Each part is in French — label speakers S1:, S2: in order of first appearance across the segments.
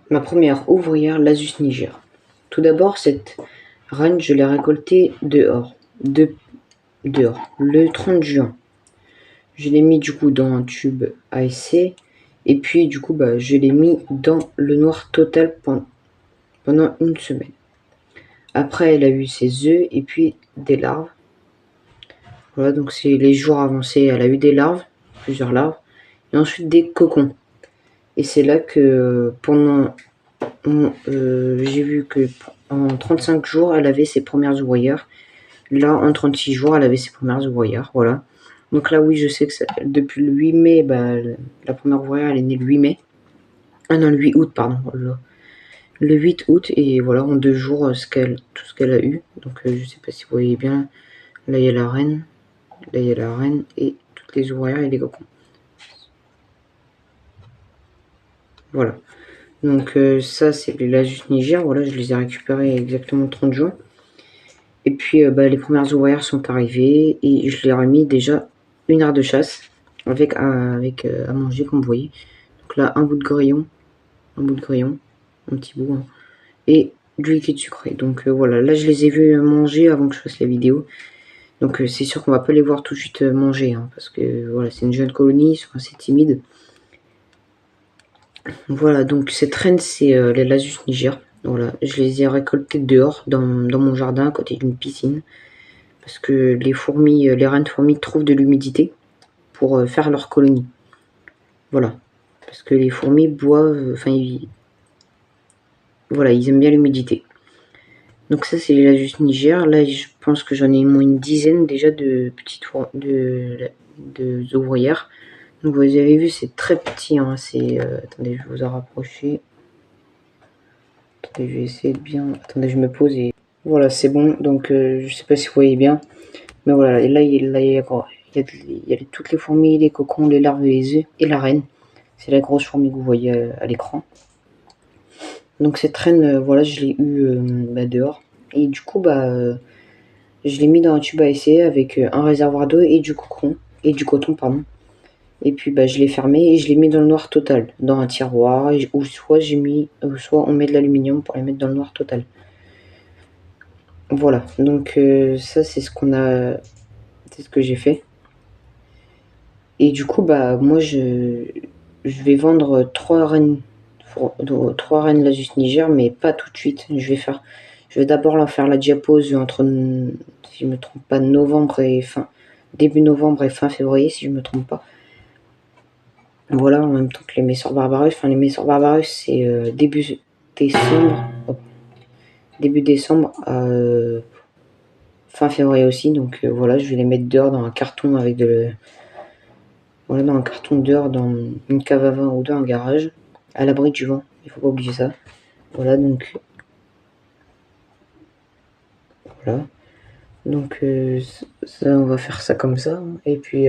S1: Ma première ouvrière, l'Asus Niger. Tout d'abord, cette reine, je l'ai récoltée dehors, le 30 juin. Je l'ai mis du coup dans un tube ASC et puis du coup je l'ai mis dans le noir total pendant une semaine. Après, elle a eu ses œufs et puis des larves. Voilà, donc c'est les jours avancés, elle a eu des larves, plusieurs larves, et ensuite des cocons. Et c'est là que j'ai vu que en 35 jours, elle avait ses premières ouvrières. Là, en 36 jours, elle avait ses premières ouvrières, voilà. Donc là, oui, je sais que depuis le 8 mai, la première ouvrière, elle est née le 8 mai. Ah non, le 8 août, pardon. Le 8 août, et voilà, en 2 jours, tout ce qu'elle a eu. Donc je sais pas si vous voyez bien, là, il y a la reine. Là, il y a la reine et toutes les ouvrières et les cocons. Voilà. Donc ça, c'est les Lasus Niger. Voilà, je les ai récupérés exactement le 30 juin. Et puis les premières ouvrières sont arrivées et je leur ai mis déjà une aire de chasse avec à manger, comme vous voyez. Donc là, un bout de grillon, un petit bout, hein, et du liquide sucré. Donc voilà, là je les ai vus manger avant que je fasse la vidéo. Donc c'est sûr qu'on va pas les voir tout de suite manger, hein, parce que voilà, c'est une jeune colonie, ils sont assez timides. Voilà, donc cette reine, c'est les Lasus Niger. Voilà, je les ai récoltés dehors, dans mon jardin, à côté d'une piscine. Parce que les reines fourmis trouvent de l'humidité pour faire leur colonie. Voilà. Parce que les fourmis boivent, voilà, ils aiment bien l'humidité. Donc ça, c'est les Lasus Niger. Là, je pense que j'en ai au moins une dizaine déjà de petites ouvrières. Donc vous avez vu, c'est très petit, hein, attendez, je vais vous en rapprocher. Attendez, je vais essayer de bien... Attendez, je me pose et... Voilà, c'est bon, donc je sais pas si vous voyez bien. Mais voilà, et là, il y a toutes les fourmis, les cocons, les larves, les œufs et la reine. C'est la grosse fourmi que vous voyez à l'écran. Donc cette reine, voilà, je l'ai eue dehors. Et du coup, je l'ai mis dans un tube à essai avec un réservoir d'eau et du coton, pardon. Et puis je l'ai fermé et je l'ai mis dans le noir total, dans un tiroir, ou soit on met de l'aluminium pour les mettre dans le noir total. Voilà, donc ça c'est ce que j'ai fait. Et du coup moi je vais vendre 3 reines Lasus Niger, mais pas tout de suite. Je vais d'abord leur faire la diapose entre, si je me trompe pas, début novembre et fin février, si je me trompe pas. Voilà, en même temps que les Messor Barbarus. Enfin, les Messor Barbarus, c'est début décembre à fin février aussi. Donc voilà, je vais les mettre dehors dans un carton dans un carton dehors, dans une cave à vin ou dans un garage, à l'abri du vent. Il faut pas oublier ça. Voilà, donc voilà. Donc ça, on va faire ça comme ça. Et puis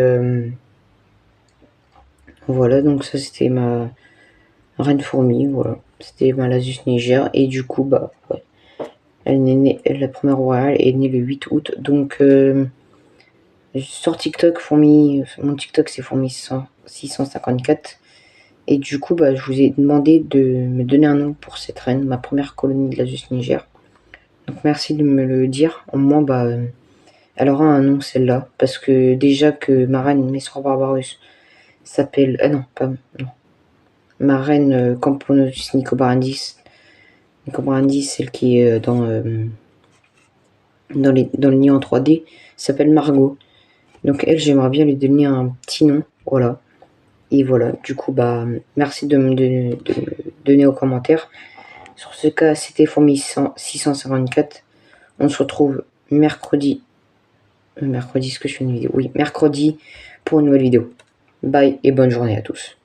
S1: voilà, donc ça c'était ma reine fourmi, voilà. C'était ma Lasus Niger. Et du coup, ouais. La première royale est née le 8 août. Donc sur TikTok, mon TikTok c'est fourmi 654. Et du coup, je vous ai demandé de me donner un nom pour cette reine, ma première colonie de Lasus Niger. Donc merci de me le dire. Au moins, elle aura un nom, celle-là. Parce que déjà que ma reine Messor Barbarus s'appelle... Ah non, pas... Non. Ma reine Camponotus nicobarandis, celle qui est dans le nid en 3D, s'appelle Margot. Donc elle, j'aimerais bien lui donner un petit nom. Voilà. Et voilà, du coup, merci de me donner aux commentaires. Sur ce cas, c'était Fourmi 654. On se retrouve mercredi. Mercredi, est-ce que je fais une vidéo? Oui, mercredi pour une nouvelle vidéo. Bye et bonne journée à tous.